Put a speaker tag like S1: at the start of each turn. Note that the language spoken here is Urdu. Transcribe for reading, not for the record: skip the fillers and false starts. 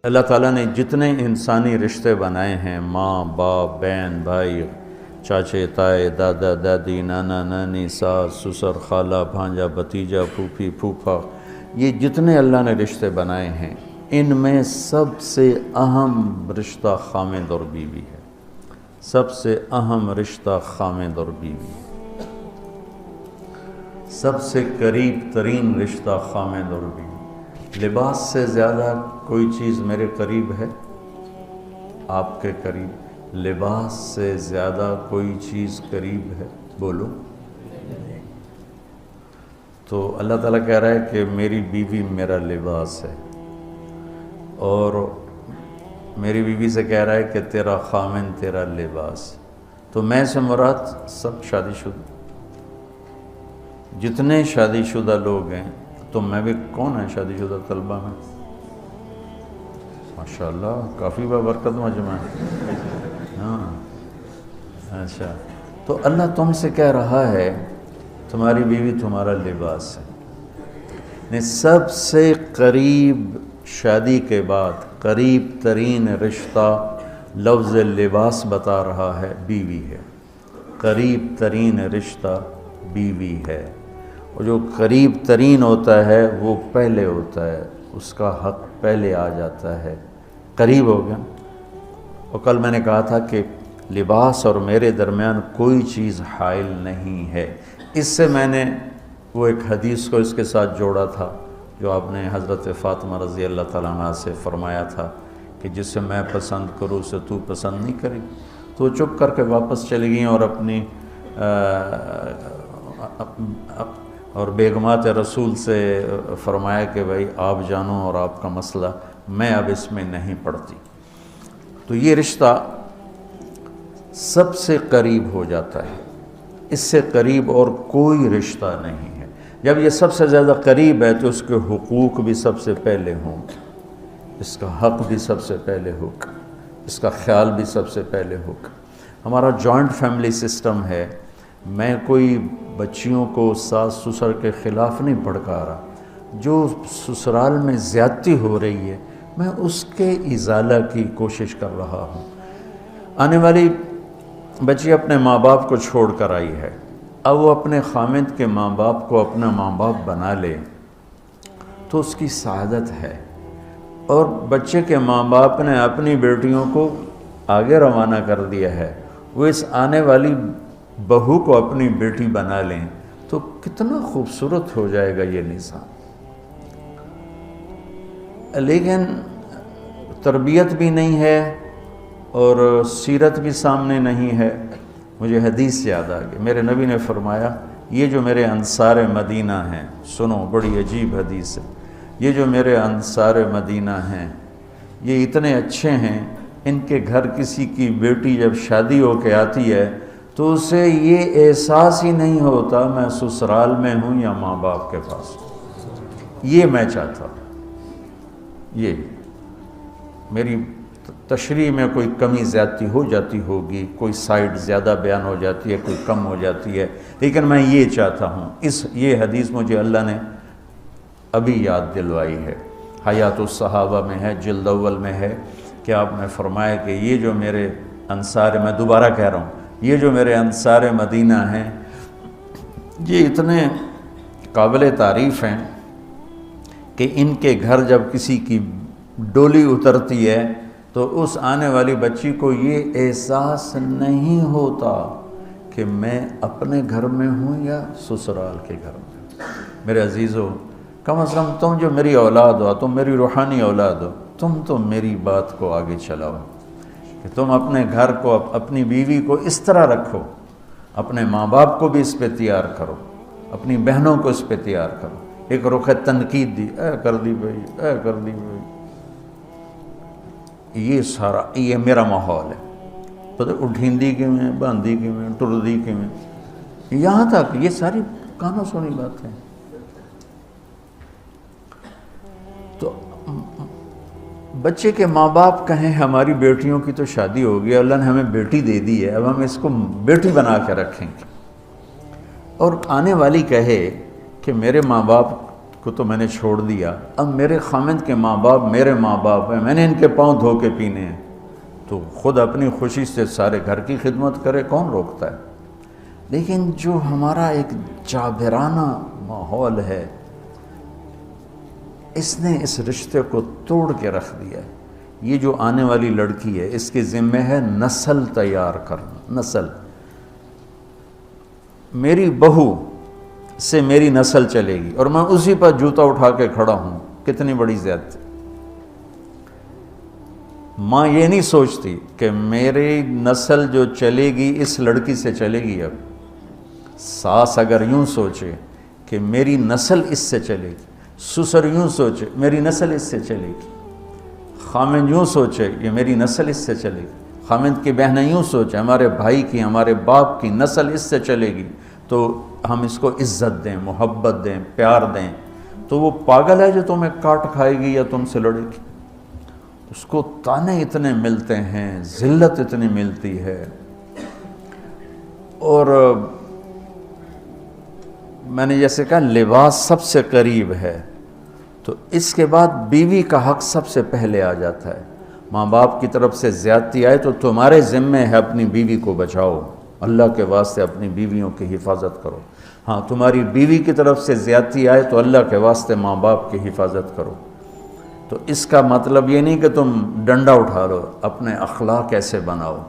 S1: اللہ تعالیٰ نے جتنے انسانی رشتے بنائے ہیں، ماں باپ، بہن بھائی، چاچے تائے، دادا دادی، نانا نانی، ساس سسر، خالہ بھانجا، بھتیجا، پھوپھی پھوپھا، یہ جتنے اللہ نے رشتے بنائے ہیں، ان میں سب سے اہم رشتہ خامند اور بیوی ہے۔ سب سے اہم رشتہ خامند اور بیوی ہے۔ سب سے قریب ترین رشتہ خامند اور بیوی۔ لباس سے زیادہ کوئی چیز میرے قریب ہے؟ آپ کے قریب لباس سے زیادہ کوئی چیز قریب ہے؟ بولو۔ تو اللہ تعالیٰ کہہ رہا ہے کہ میری بیوی میرا لباس ہے، اور میری بیوی سے کہہ رہا ہے کہ تیرا خامن تیرا لباس۔ تو میں سے مراد سب شادی شدہ، جتنے شادی شدہ لوگ ہیں۔ تو میں بھی کون ہے شادی شدہ طلبہ میں؟ ماشاءاللہ کافی بابرکت مجمع ہے۔ ہاں اچھا، تو اللہ تم سے کہہ رہا ہے تمہاری بیوی تمہارا لباس ہے۔ سب سے قریب شادی کے بعد قریب ترین رشتہ لفظ لباس بتا رہا ہے بیوی ہے۔ قریب ترین رشتہ بیوی ہے، اور جو قریب ترین ہوتا ہے وہ پہلے ہوتا ہے، اس کا حق پہلے آ جاتا ہے، قریب ہو گیا۔ اور کل میں نے کہا تھا کہ لباس اور میرے درمیان کوئی چیز حائل نہیں ہے۔ اس سے میں نے وہ ایک حدیث کو اس کے ساتھ جوڑا تھا جو آپ نے حضرت فاطمہ رضی اللہ تعالیٰ عنہ سے فرمایا تھا کہ جس سے میں پسند کروں اسے تو پسند نہیں کرے۔ تو وہ چپ کر کے واپس چلی گئیں اور اپنی اور بیگمات رسول سے فرمایا کہ بھائی آپ جانو اور آپ کا مسئلہ، میں اب اس میں نہیں پڑتی۔ تو یہ رشتہ سب سے قریب ہو جاتا ہے، اس سے قریب اور کوئی رشتہ نہیں ہے۔ جب یہ سب سے زیادہ قریب ہے تو اس کے حقوق بھی سب سے پہلے ہوں، اس کا حق بھی سب سے پہلے ہوگا، اس کا خیال بھی سب سے پہلے ہوگا۔ ہمارا جوائنٹ فیملی سسٹم ہے۔ میں کوئی بچیوں کو ساس سسر کے خلاف نہیں بھڑکا رہا، جو سسرال میں زیادتی ہو رہی ہے میں اس کے ازالہ کی کوشش کر رہا ہوں۔ آنے والی بچی اپنے ماں باپ کو چھوڑ کر آئی ہے، اب وہ اپنے خامند کے ماں باپ کو اپنا ماں باپ بنا لے تو اس کی سعادت ہے، اور بچے کے ماں باپ نے اپنی بیٹیوں کو آگے روانہ کر دیا ہے، وہ اس آنے والی بہو کو اپنی بیٹی بنا لیں تو کتنا خوبصورت ہو جائے گا یہ نظام۔ لیکن تربیت بھی نہیں ہے اور سیرت بھی سامنے نہیں ہے۔ مجھے حدیث یاد آ گئی، میرے نبی نے فرمایا یہ جو میرے انصار مدینہ ہیں، سنو بڑی عجیب حدیث ہے، یہ جو میرے انصار مدینہ ہیں یہ اتنے اچھے ہیں، ان کے گھر کسی کی بیٹی جب شادی ہو کے آتی ہے تو اسے یہ احساس ہی نہیں ہوتا میں سسرال میں ہوں یا ماں باپ کے پاس ہوں۔ یہ میں چاہتا ہوں، یہ میری تشریح میں کوئی کمی زیادتی ہو جاتی ہوگی، کوئی سائڈ زیادہ بیان ہو جاتی ہے، کوئی کم ہو جاتی ہے، لیکن میں یہ چاہتا ہوں۔ یہ حدیث مجھے اللہ نے ابھی یاد دلوائی ہے، حیات الصحابہ میں ہے، جلد اول میں ہے، کہ آپ نے فرمایا کہ یہ جو میرے انصار، میں دوبارہ کہہ رہا ہوں، یہ جو میرے انصار مدینہ ہیں یہ اتنے قابل تعریف ہیں کہ ان کے گھر جب کسی کی ڈولی اترتی ہے تو اس آنے والی بچی کو یہ احساس نہیں ہوتا کہ میں اپنے گھر میں ہوں یا سسرال کے گھر میں۔ میرے عزیزو، کم از کم تم جو میری اولاد ہو، تم میری روحانی اولاد ہو، تم تو میری بات کو آگے چلاؤ کہ تم اپنے گھر کو، اپنی بیوی کو اس طرح رکھو، اپنے ماں باپ کو بھی اس پہ تیار کرو، اپنی بہنوں کو اس پہ تیار کرو۔ ایک رخ تنقید دی، اے کر دی بھائی، اے کر دی بھائی، یہ سارا یہ میرا ماحول ہے۔ پتہ اٹھیندی کی میں، باندھی کی میں، ٹردی کی میں، یہاں تک یہ ساری کانوں سنی باتیں۔ تو بچے کے ماں باپ کہیں ہماری بیٹیوں کی تو شادی ہو گئی، اللہ نے ہمیں بیٹی دے دی ہے، اب ہم اس کو بیٹی بنا کے رکھیں گے، اور آنے والی کہے کہ میرے ماں باپ کو تو میں نے چھوڑ دیا، اب میرے خامند کے ماں باپ میرے ماں باپ ہیں، میں نے ان کے پاؤں دھو کے پینے ہیں، تو خود اپنی خوشی سے سارے گھر کی خدمت کرے، کون روکتا ہے؟ لیکن جو ہمارا ایک جابرانہ ماحول ہے، اس نے اس رشتے کو توڑ کے رکھ دیا ہے۔ یہ جو آنے والی لڑکی ہے، اس کے ذمہ ہے نسل تیار کرنا، نسل۔ میری بہو سے میری نسل چلے گی اور میں اسی پر جوتا اٹھا کے کھڑا ہوں، کتنی بڑی زیادتی۔ ماں یہ نہیں سوچتی کہ میری نسل جو چلے گی اس لڑکی سے چلے گی۔ اب ساس اگر یوں سوچے کہ میری نسل اس سے چلے گی، سسر یوں سوچے میری نسل اس سے چلے گی، خامند یوں سوچے یہ میری نسل اس سے چلے گی، خامند کی بہنیں یوں سوچے ہمارے بھائی کی، ہمارے باپ کی نسل اس سے چلے گی، تو ہم اس کو عزت دیں، محبت دیں، پیار دیں۔ تو وہ پاگل ہے جو تمہیں کاٹ کھائے گی یا تم سے لڑے گی؟ اس کو تانے اتنے ملتے ہیں، ذلت اتنی ملتی ہے۔ اور میں نے جیسے کہا لباس سب سے قریب ہے، تو اس کے بعد بیوی کا حق سب سے پہلے آ جاتا ہے۔ ماں باپ کی طرف سے زیادتی آئے تو تمہارے ذمہ ہے اپنی بیوی کو بچاؤ، اللہ کے واسطے اپنی بیویوں کی حفاظت کرو۔ ہاں تمہاری بیوی کی طرف سے زیادتی آئے تو اللہ کے واسطے ماں باپ کی حفاظت کرو۔ تو اس کا مطلب یہ نہیں کہ تم ڈنڈا اٹھا لو، اپنے اخلاق ایسے بناؤ۔